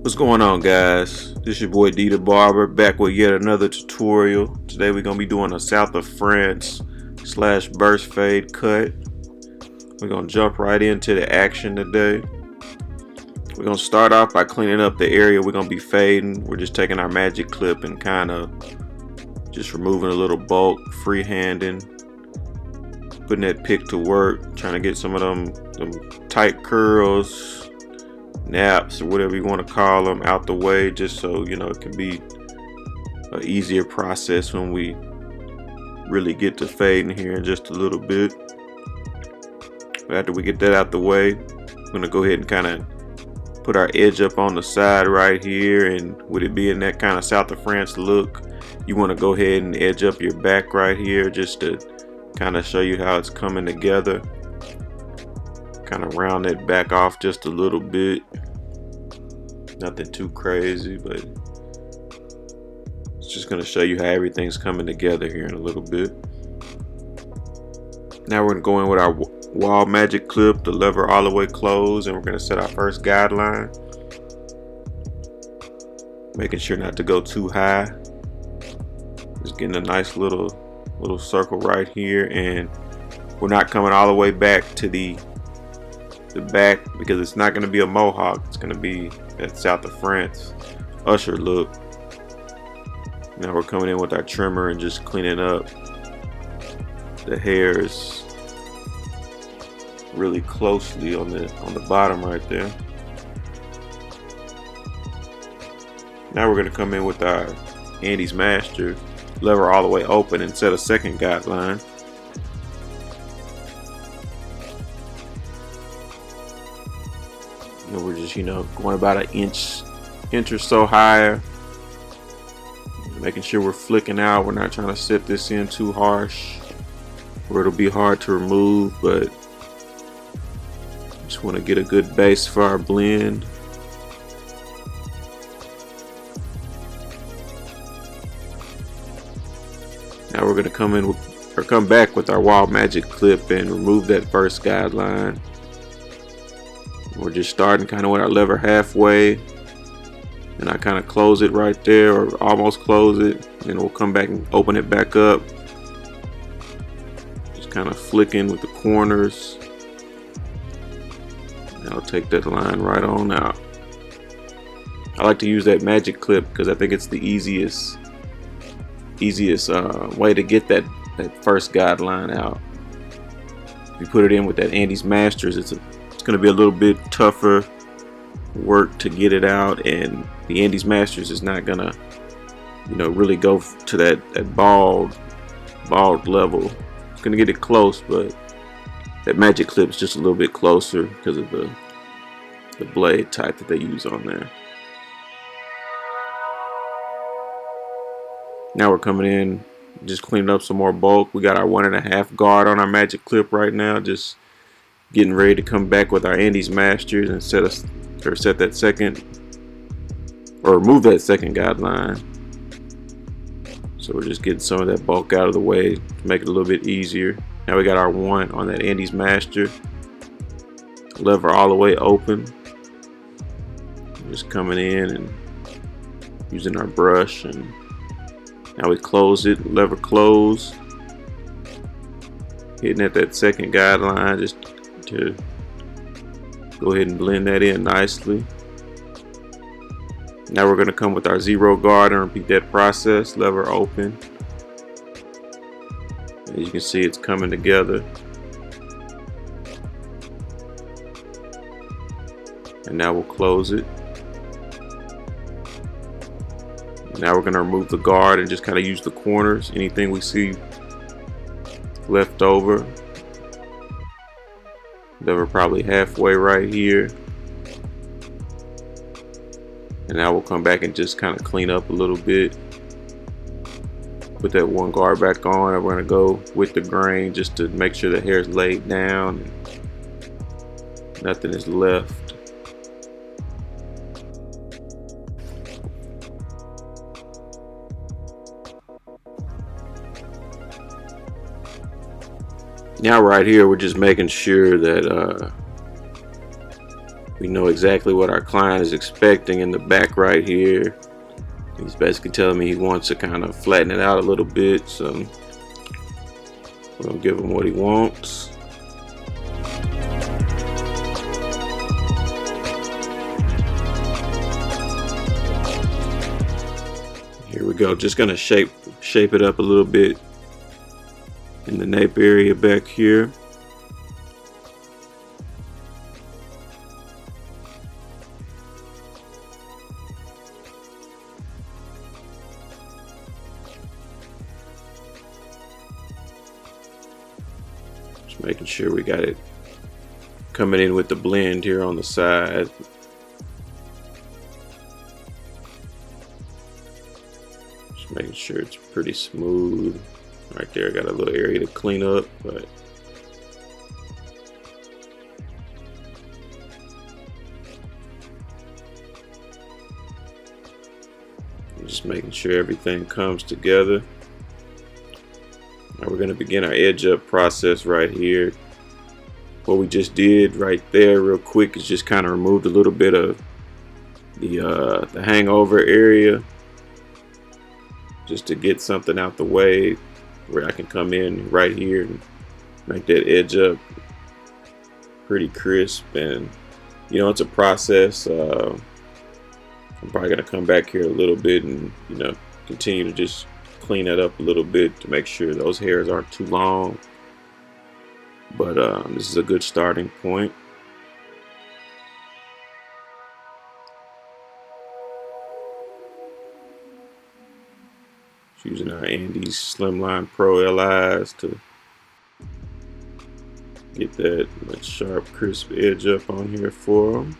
What's going on, guys? This is your boy D the Barber, back with yet another tutorial. Today we're going to be doing a South of France / burst fade cut. We're going to jump right into the action today. We're going to start off by cleaning up the area we're going to be fading. We're just taking our magic clip and kind of just removing a little bulk, freehanding, putting that pick to work, trying to get some of them tight curls, naps, or whatever you want to call them, out the way, just so you know it can be an easier process when we really get to fading here in just a little bit. After we get that out the way, I'm going to go ahead and kind of put our edge up on the side right here, and with it being that kind of South of France look, you want to go ahead and edge up your back right here just to kind of show you how it's coming together. Kind of round that back off just a little bit. Nothing too crazy, but it's just going to show you how everything's coming together here in a little bit. Now we're going to go in with our Wahl Magic Clip, the lever all the way closed, and we're going to set our first guideline. Making sure not to go too high. Just getting a nice little circle right here, and we're not coming all the way back to the back because it's not going to be a mohawk. It's going to be that South of France usher look. Now we're coming in with our trimmer and just cleaning up the hairs really closely on the bottom right there. Now we're going to come in with our Andis Master, lever all the way open, and set a second guideline. And we're just, going about an inch or so higher, making sure we're flicking out. We're not trying to set this in too harsh where it'll be hard to remove, but just want to get a good base for our blend. Now we're going to come back with our Wahl Magic Clip and remove that first guideline. We're just starting kind of with our lever halfway, and I kind of close it right there, or almost close it, and we'll come back and open it back up. Just kind of flicking with the corners. And I'll take that line right on out. I like to use that magic clip because I think it's the easiest way to get that first guideline out. If you put it in with that Andis Masters, it's going to be a little bit tougher work to get it out, and the Andis Masters is not going to really go to that bald level. It's going to get it close, but that magic clip is just a little bit closer because of the blade type that they use on there. Now we're coming in, just cleaning up some more bulk. We got our 1.5 guard on our magic clip right now, just getting ready to come back with our Andis Masters and set that second, or remove that second guideline. So we're just getting some of that bulk out of the way to make it a little bit easier. Now we got our 1 on that Andis Master, lever all the way open. Just coming in and using our brush, and now we close it, lever close, hitting at that second guideline just to go ahead and blend that in nicely. Now we're going to come with our 0 guard and repeat that process, lever open. As you can see, it's coming together. And now we'll close it. Now we're going to remove the guard and just kind of use the corners, anything we see left over. Lever probably halfway right here. And now we'll come back and just kind of clean up a little bit. Put that 1 guard back on, and we're going to go with the grain just to make sure the hair is laid down and nothing is left. Now right here, we're just making sure that We know exactly what our client is expecting in the back right here. He's basically telling me he wants to kind of flatten it out a little bit, so we're gonna give him what he wants. Here we go. Just gonna shape it up a little bit in the nape area back here. Just making sure we got it coming in with the blend here on the side. Just making sure it's pretty smooth. Right there, got a little area to clean up, but just making sure everything comes together. Now we're going to begin our edge up process right here. What we just did right there real quick is just kind of removed a little bit of the hangover area, just to get something out the way where I can come in right here and make that edge up pretty crisp. And you know, it's a process. I'm probably gonna come back here a little bit and, you know, continue to just clean that up a little bit to make sure those hairs aren't too long. But this is a good starting point. Using our Andis Slimline Pro LIs to get that sharp, crisp edge up on here for them.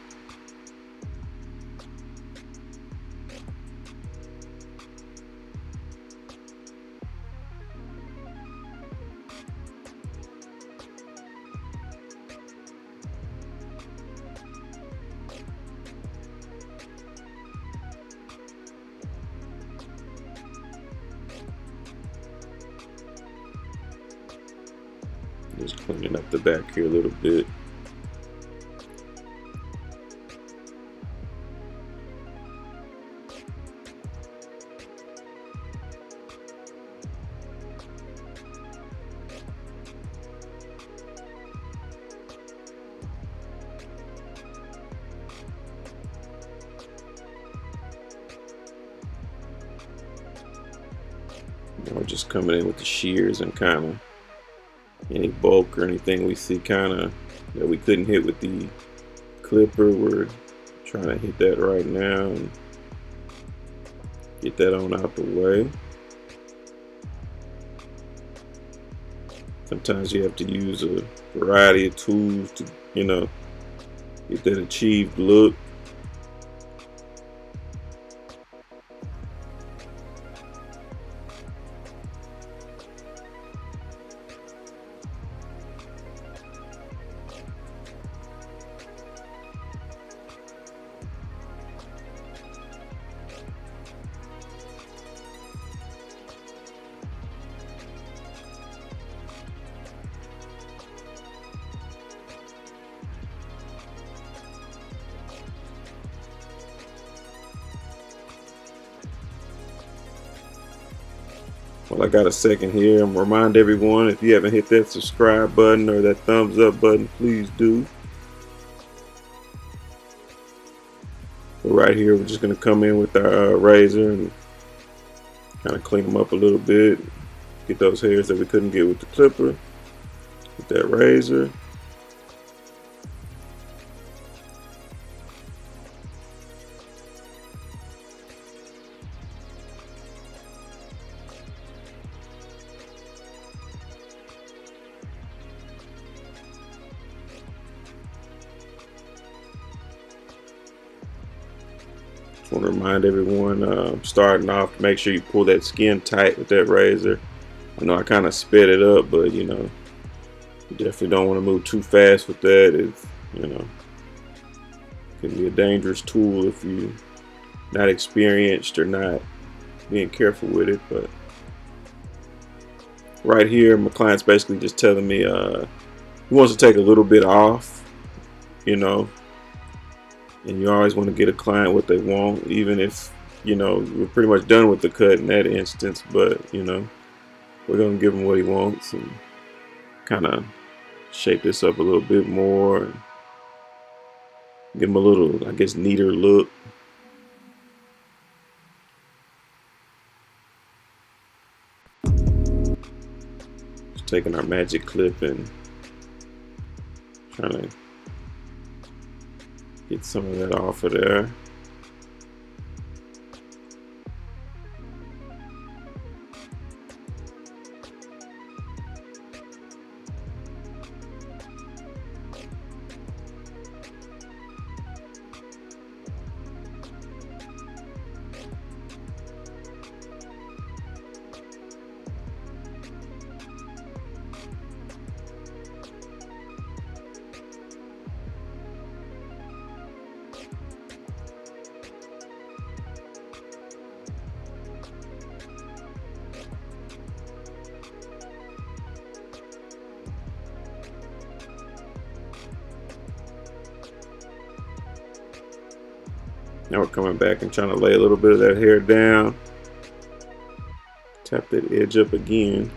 Just cleaning up the back here a little bit. Now we're just coming in with the shears and kind of any bulk or anything we see kind of that we couldn't hit with the clipper. We're trying to hit that right now and get that on out the way. Sometimes you have to use a variety of tools to, you know, get that achieved look. Well, I got a second here. I'm gonna remind everyone, if you haven't hit that subscribe button or that thumbs up button, please do. But right here, we're just gonna come in with our razor and kind of clean them up a little bit. Get those hairs that we couldn't get with the clipper with that razor. I want to remind everyone, starting off, make sure you pull that skin tight with that razor. I know I kind of sped it up, but you know, you definitely don't want to move too fast with that. It's, you know, can be a dangerous tool if you're not experienced or not being careful with it. But right here, my client's basically just telling me he wants to take a little bit off, you know, And you always want to get a client what they want, even if, you know, we're pretty much done with the cut in that instance. But, you know, we're going to give him what he wants and kind of shape this up a little bit more and give him a little, I guess, neater look. Just taking our magic clip and trying to get some of that off of there. Now we're coming back and trying to lay a little bit of that hair down. Tap that edge up again.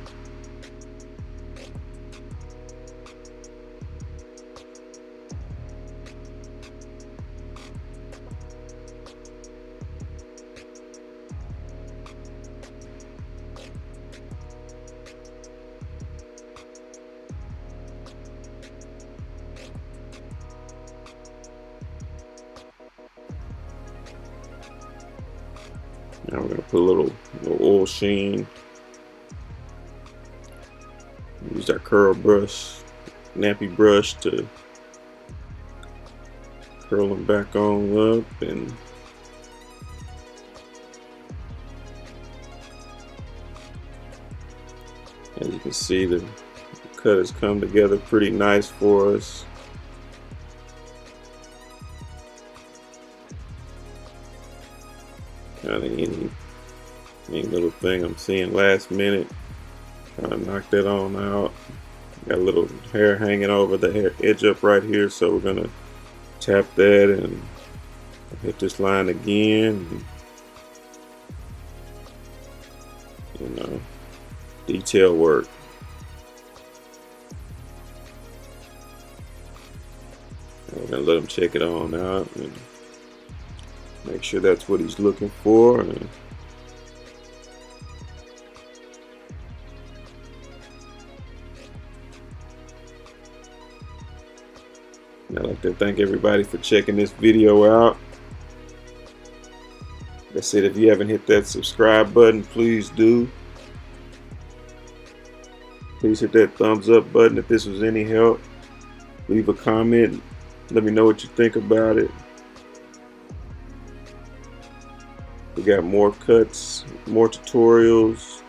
Now we're gonna put a little oil sheen. Use our curl brush, nappy brush to curl them back on up, and as you can see, the cut has come together pretty nice for us. Kind of any little thing I'm seeing last minute, kind of knock that on out. Got a little hair hanging over the hair edge up right here, so we're gonna tap that and hit this line again. You know, detail work. And we're gonna let him check it on out and make sure that's what he's looking for. And I'd like to thank everybody for checking this video out. Like I said, if you haven't hit that subscribe button, please do. Please hit that thumbs up button if this was any help. Leave a comment. Let me know what you think about it. We got more cuts, more tutorials,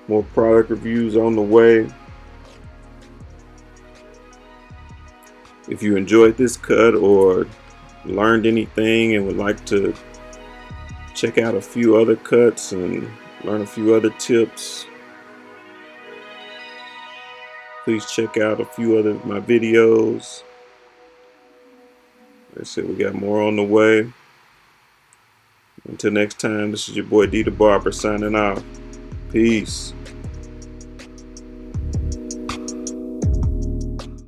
more product reviews on the way. If you enjoyed this cut or learned anything and would like to check out a few other cuts and learn a few other tips, please check out a few other of my videos. Like I said, we got more on the way. Until next time, this is your boy D the Barber signing off. Peace.